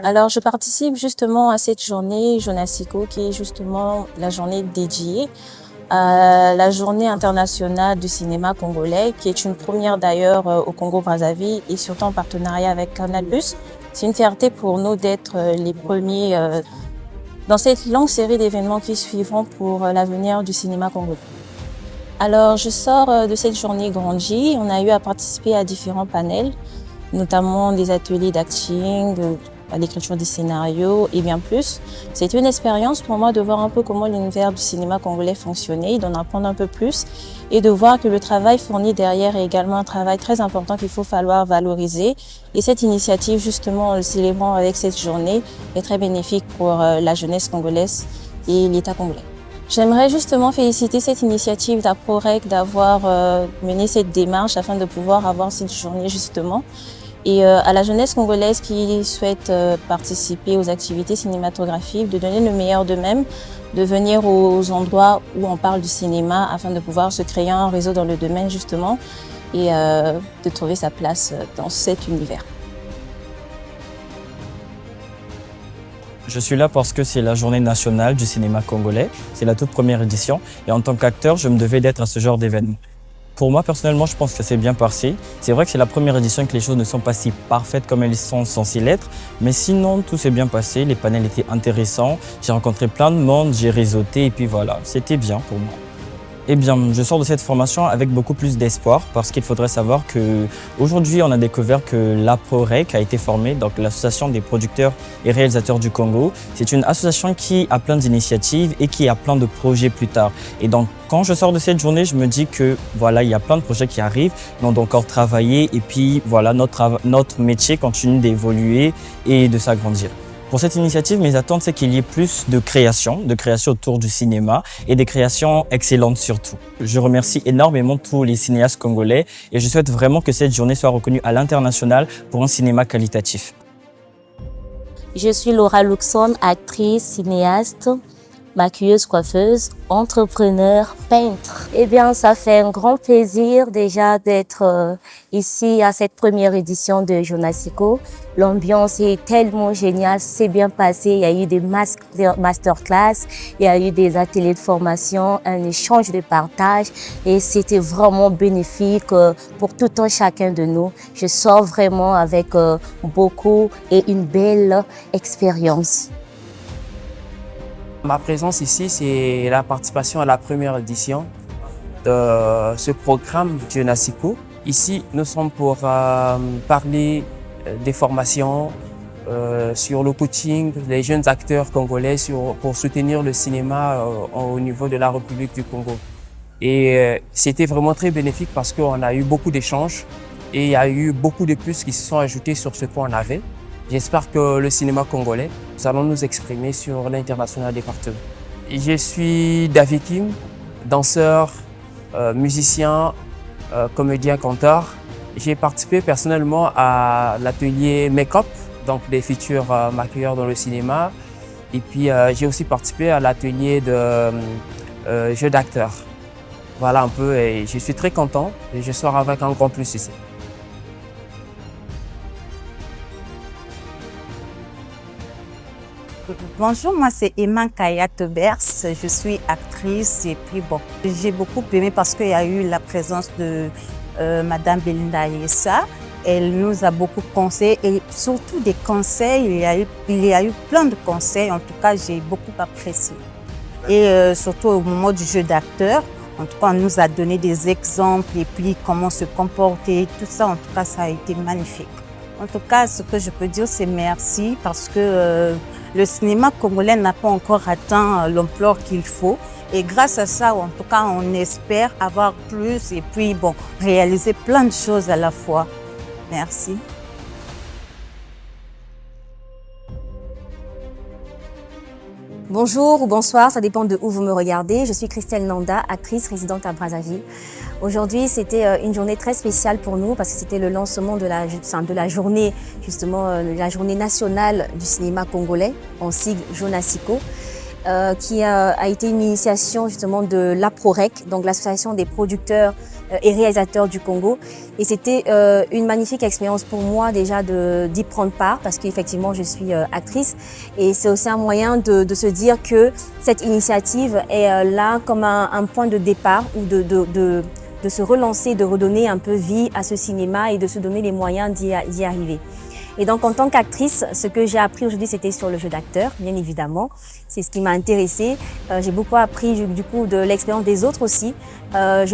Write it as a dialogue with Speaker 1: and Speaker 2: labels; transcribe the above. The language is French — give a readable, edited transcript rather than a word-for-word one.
Speaker 1: Alors, je participe justement à cette journée Jonasico, qui est justement la journée dédiée à la journée internationale du cinéma congolais, qui est une première d'ailleurs au Congo-Brazzaville et surtout en partenariat avec Canal+. C'est une fierté pour nous d'être les premiers dans cette longue série d'événements qui suivront pour l'avenir du cinéma congolais. Alors, je sors de cette journée grandie. On a eu à participer à différents panels, notamment des ateliers d'acting, à l'écriture des scénarios et bien plus. C'était une expérience pour moi de voir un peu comment l'univers du cinéma congolais fonctionnait, d'en apprendre un peu plus et de voir que le travail fourni derrière est également un travail très important qu'il faut falloir valoriser. Et cette initiative, justement, en le célébrant avec cette journée, est très bénéfique pour la jeunesse congolaise et l'État congolais. J'aimerais justement féliciter cette initiative d'APROREC d'avoir mené cette démarche afin de pouvoir avoir cette journée justement. Et à la jeunesse congolaise qui souhaite participer aux activités cinématographiques, de donner le meilleur d'eux-mêmes, de venir aux endroits où on parle du cinéma afin de pouvoir se créer un réseau dans le domaine justement et de trouver sa place dans cet univers.
Speaker 2: Je suis là parce que c'est la journée nationale du cinéma congolais. C'est la toute première édition. Et en tant qu'acteur, je me devais d'être à ce genre d'événement. Pour moi, personnellement, je pense que ça s'est bien passé. C'est vrai que c'est la première édition et que les choses ne sont pas si parfaites comme elles sont censées l'être. Mais sinon, tout s'est bien passé. Les panels étaient intéressants. J'ai rencontré plein de monde, j'ai réseauté et puis voilà, c'était bien pour moi. Eh bien, je sors de cette formation avec beaucoup plus d'espoir parce qu'il faudrait savoir qu'aujourd'hui, on a découvert que l'APROREC a été formée, donc l'Association des producteurs et réalisateurs du Congo. C'est une association qui a plein d'initiatives et qui a plein de projets plus tard. Et donc, quand je sors de cette journée, je me dis que voilà, il y a plein de projets qui arrivent, on doit encore travailler et puis voilà, notre métier continue d'évoluer et de s'agrandir. Pour cette initiative, mes attentes, c'est qu'il y ait plus de création autour du cinéma et des créations excellentes surtout. Je remercie énormément tous les cinéastes congolais et je souhaite vraiment que cette journée soit reconnue à l'international pour un cinéma qualitatif.
Speaker 3: Je suis Laura Luxon, actrice, cinéaste, maquilleuse, coiffeuse, entrepreneur, peintre. Eh bien, ça fait un grand plaisir déjà d'être ici à cette première édition de Jonasico. L'ambiance est tellement géniale, c'est bien passé. Il y a eu des masterclass, il y a eu des ateliers de formation, un échange de partage et c'était vraiment bénéfique pour tout un chacun de nous. Je sors vraiment avec beaucoup et une belle expérience.
Speaker 4: Ma présence ici, c'est la participation à la première édition de ce programme Jonasico. Ici, nous sommes pour parler des formations sur le coaching, les jeunes acteurs congolais pour soutenir le cinéma au niveau de la République du Congo. Et c'était vraiment très bénéfique parce qu'on a eu beaucoup d'échanges et il y a eu beaucoup de plus qui se sont ajoutés sur ce qu'on avait. J'espère que le cinéma congolais, nous allons nous exprimer sur l'international des partenaires. Je suis David Kim, danseur, musicien, comédien, canteur. J'ai participé personnellement à l'atelier make-up, donc des futurs maquilleurs dans le cinéma. Et puis j'ai aussi participé à l'atelier de jeu d'acteur. Voilà un peu, et je suis très content et je sors avec un grand plus ici.
Speaker 5: Bonjour, moi c'est Emma Kayat-Bers, je suis actrice et puis bon, j'ai beaucoup aimé parce qu'il y a eu la présence de Madame Belinda Yessa. Elle nous a beaucoup conseillé et surtout des conseils, il y a eu plein de conseils, en tout cas j'ai beaucoup apprécié. Et surtout au moment du jeu d'acteur, en tout cas on nous a donné des exemples et puis comment se comporter, tout ça, en tout cas ça a été magnifique. En tout cas, ce que je peux dire, c'est merci parce que le cinéma congolais n'a pas encore atteint l'ampleur qu'il faut. Et grâce à ça, en tout cas, on espère avoir plus et puis bon, réaliser plein de choses à la fois. Merci.
Speaker 6: Bonjour ou bonsoir, ça dépend de où vous me regardez. Je suis Christelle Nanda, actrice résidente à Brazzaville. Aujourd'hui, c'était une journée très spéciale pour nous parce que c'était le lancement de la journée, justement, la journée nationale du cinéma congolais, en sigle Jonasico, qui a été une initiation justement de l'APROREC, donc l'association des producteurs et réalisateurs du Congo. Et c'était une magnifique expérience pour moi déjà d'y prendre part parce qu'effectivement je suis actrice et c'est aussi un moyen de se dire que cette initiative est là comme un point de départ ou de se relancer, de redonner un peu vie à ce cinéma et de se donner les moyens d'y arriver. Et donc, en tant qu'actrice, ce que j'ai appris aujourd'hui, c'était sur le jeu d'acteur, bien évidemment. C'est ce qui m'a intéressée. J'ai beaucoup appris, du coup, de l'expérience des autres aussi.